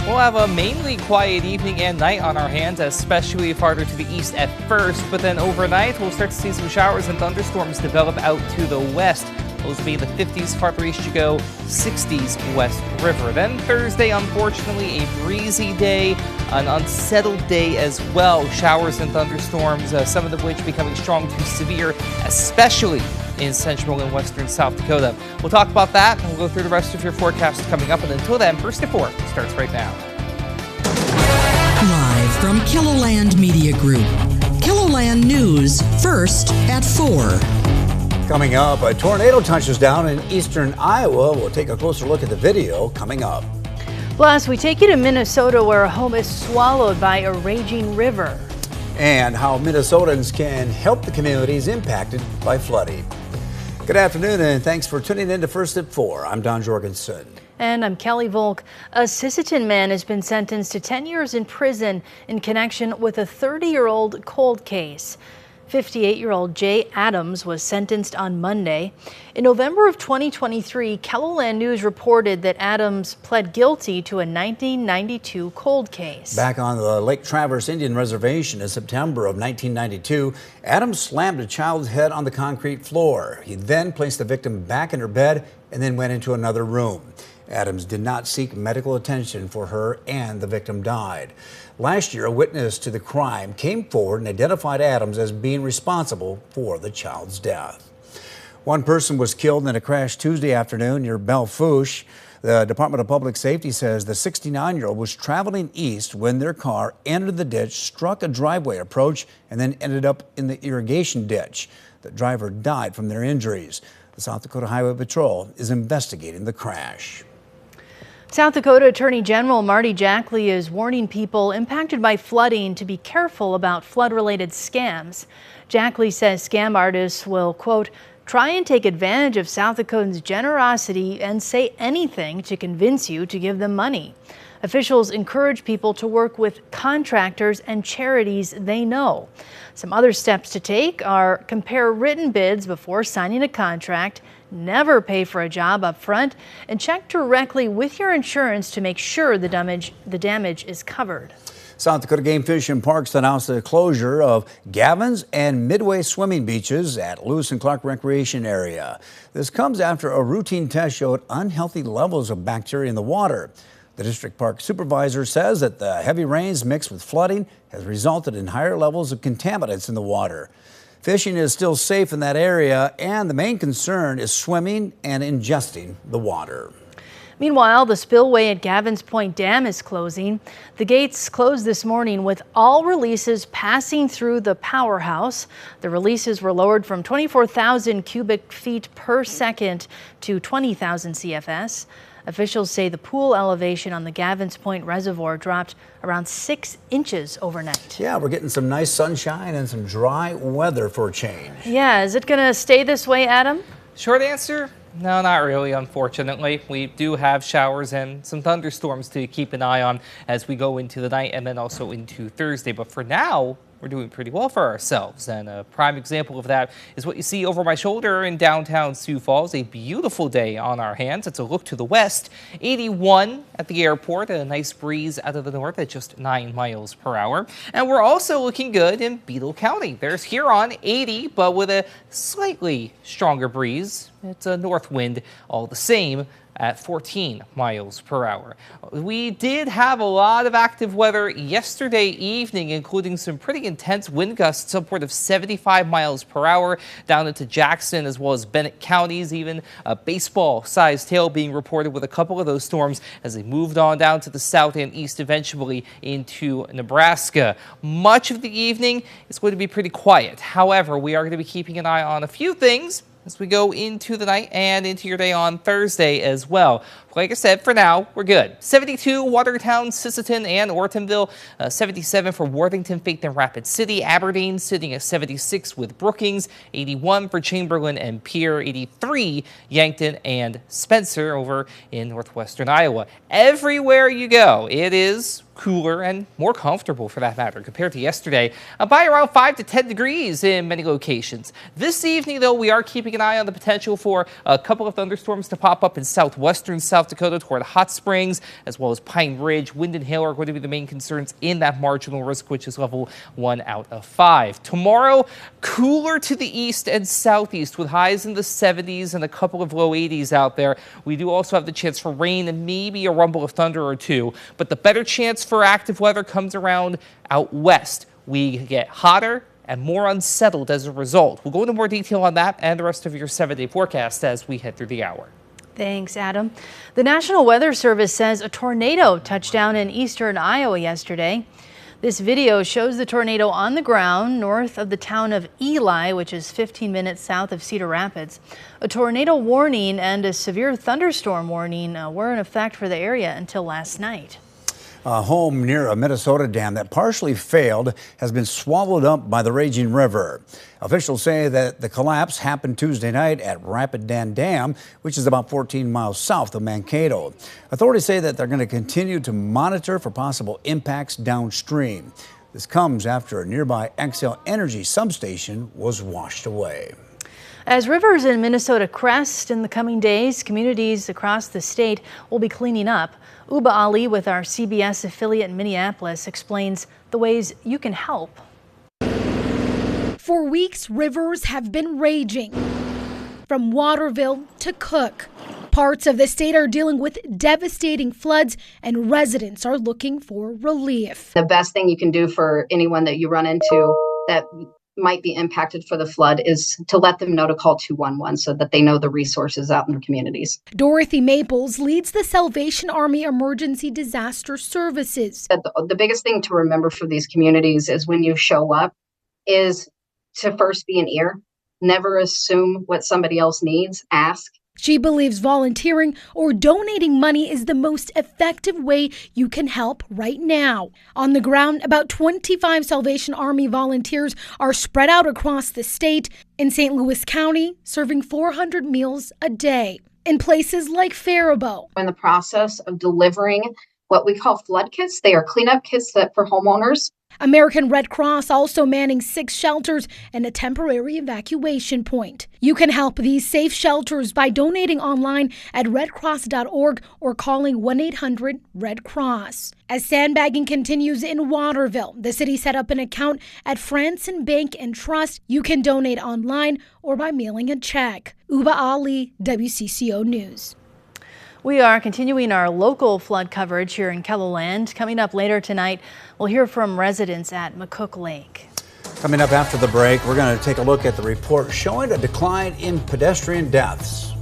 We'll have a mainly quiet evening and night on our hands, especially farther to the east at first. But then overnight, we'll start to see some showers and thunderstorms develop out to the west. Those will be in the 50s farther east you go, 60s west river. Then Thursday, unfortunately, a breezy day, an unsettled day as well. Showers and thunderstorms, some of which becoming strong to severe, especially in central and western South Dakota. We'll talk about that and we'll go through the rest of your forecast coming up. And until then, First to Four starts right now. Live from KELOLAND Media Group. KELOLAND News, first at 4. Coming up, a tornado touches down in eastern Iowa. We'll take a closer look at the video coming up. Plus, we take you to Minnesota, where a home is swallowed by a raging river. And how Minnesotans can help the communities impacted by flooding. Good afternoon, and thanks for tuning in to First at 4. I'm Don Jorgensen. And I'm Kelly Volk. A Sisseton man has been sentenced to 10 years in prison in connection with a 30-year-old cold case. 58-year-old Jay Adams was sentenced on Monday. In November of 2023, KELOLAND News reported that Adams pled guilty to a 1992 cold case. Back on the Lake Traverse Indian Reservation in September of 1992, Adams slammed a child's head on the concrete floor. He then placed the victim back in her bed and then went into another room. Adams did not seek medical attention for her, and the victim died. Last year, a witness to the crime came forward and identified Adams as being responsible for the child's death. One person was killed in a crash Tuesday afternoon near Belle Fourche. The Department of Public Safety says the 69-year-old was traveling east when their car entered the ditch, struck a driveway approach, and then ended up in the irrigation ditch. The driver died from their injuries. The South Dakota Highway Patrol is investigating the crash. South Dakota Attorney General Marty Jackley is warning people impacted by flooding to be careful about flood-related scams. Jackley says scam artists will, quote, try and take advantage of South Dakotans' generosity and say anything to convince you to give them money. Officials encourage people to work with contractors and charities they know. Some other steps to take are compare written bids before signing a contract, never pay for a job up front, and check directly with your insurance to make sure the damage is covered. South Dakota Game Fish and Parks announced the closure of Gavin's and Midway swimming beaches at Lewis and Clark Recreation Area. This comes after a routine test showed unhealthy levels of bacteria in the water. The district park supervisor says that the heavy rains mixed with flooding has resulted in higher levels of contaminants in the water. Fishing is still safe in that area, and the main concern is swimming and ingesting the water. Meanwhile, the spillway at Gavin's Point Dam is closing. The gates closed this morning with all releases passing through the powerhouse. The releases were lowered from 24,000 cubic feet per second to 20,000 CFS. Officials say the pool elevation on the Gavin's Point Reservoir dropped around 6 inches overnight. Yeah, we're getting some nice sunshine and some dry weather for a change. Yeah, is it going to stay this way, Adam? Short answer, no, not really, unfortunately. We do have showers and some thunderstorms to keep an eye on as we go into the night and then also into Thursday. But for now, we're doing pretty well for ourselves. And a prime example of that is what you see over my shoulder in downtown Sioux Falls. A beautiful day on our hands. It's a look to the west. 81 at the airport, a nice breeze out of the north at just 9 miles per hour. And we're also looking good in Beadle County. There's Huron, 80, but with a slightly stronger breeze. It's a north wind all the same at 14 miles per hour. We did have a lot of active weather yesterday evening, including some pretty intense wind gusts upward of 75 miles per hour down into Jackson as well as Bennett counties, even a baseball-sized hail being reported with a couple of those storms as they moved on down to the south and east, eventually into Nebraska. Much of the evening is going to be pretty quiet. However, we are going to be keeping an eye on a few things as we go into the night and into your day on Thursday as well. Like I said, for now, we're good. 72, Watertown, Sisseton, and Ortonville. 77 for Worthington, Faith, and Rapid City. Aberdeen sitting at 76 with Brookings. 81 for Chamberlain and Pierre. 83, Yankton and Spencer over in northwestern Iowa. Everywhere you go, it is cooler and more comfortable for that matter compared to yesterday by around 5 to 10 degrees in many locations. This evening, though, we are keeping an eye on the potential for a couple of thunderstorms to pop up in southwestern South South Dakota toward Hot Springs, as well as Pine Ridge. Wind and hail are going to be the main concerns in that marginal risk, which is level 1 out of 5. Tomorrow, cooler to the east and southeast with highs in the 70s and a couple of low 80s out there. We do also have the chance for rain and maybe a rumble of thunder or two, but the better chance for active weather comes around out west. We get hotter and more unsettled as a result. We'll go into more detail on that and the rest of your 7-day forecast as we head through the hour. Thanks, Adam. The National Weather Service says a tornado touched down in eastern Iowa yesterday. This video shows the tornado on the ground north of the town of Eli, which is 15 minutes south of Cedar Rapids. A tornado warning and a severe thunderstorm warning were in effect for the area until last night. A home near a Minnesota dam that partially failed has been swallowed up by the raging river. Officials say that the collapse happened Tuesday night at Rapidan Dam, which is about 14 miles south of Mankato. Authorities say that they're going to continue to monitor for possible impacts downstream. This comes after a nearby Xcel Energy substation was washed away. As rivers in Minnesota crest in the coming days, communities across the state will be cleaning up. Uba Ali with our CBS affiliate in Minneapolis explains the ways you can help. For weeks, rivers have been raging. From Waterville to Cook, parts of the state are dealing with devastating floods and residents are looking for relief. The best thing you can do for anyone that you run into that might be impacted for the flood is to let them know to call 211 so that they know the resources out in their communities. Dorothy Maples leads the Salvation Army Emergency Disaster Services. The biggest thing to remember for these communities is when you show up is to first be an ear. Never assume what somebody else needs. Ask. She believes volunteering or donating money is the most effective way you can help right now. On the ground, about 25 Salvation Army volunteers are spread out across the state. In St. Louis County, serving 400 meals a day. In places like Faribault. In the process of delivering what we call flood kits, they are cleanup kits for homeowners. American Red Cross also manning 6 shelters and a temporary evacuation point. You can help these safe shelters by donating online at redcross.org or calling 1-800-RED-CROSS. As sandbagging continues in Waterville, the city set up an account at Franson Bank and Trust. You can donate online or by mailing a check. Uba Ali, WCCO News. We are continuing our local flood coverage here in KELOLAND. Coming up later tonight, we'll hear from residents at McCook Lake. Coming up after the break, we're going to take a look at the report showing a decline in pedestrian deaths.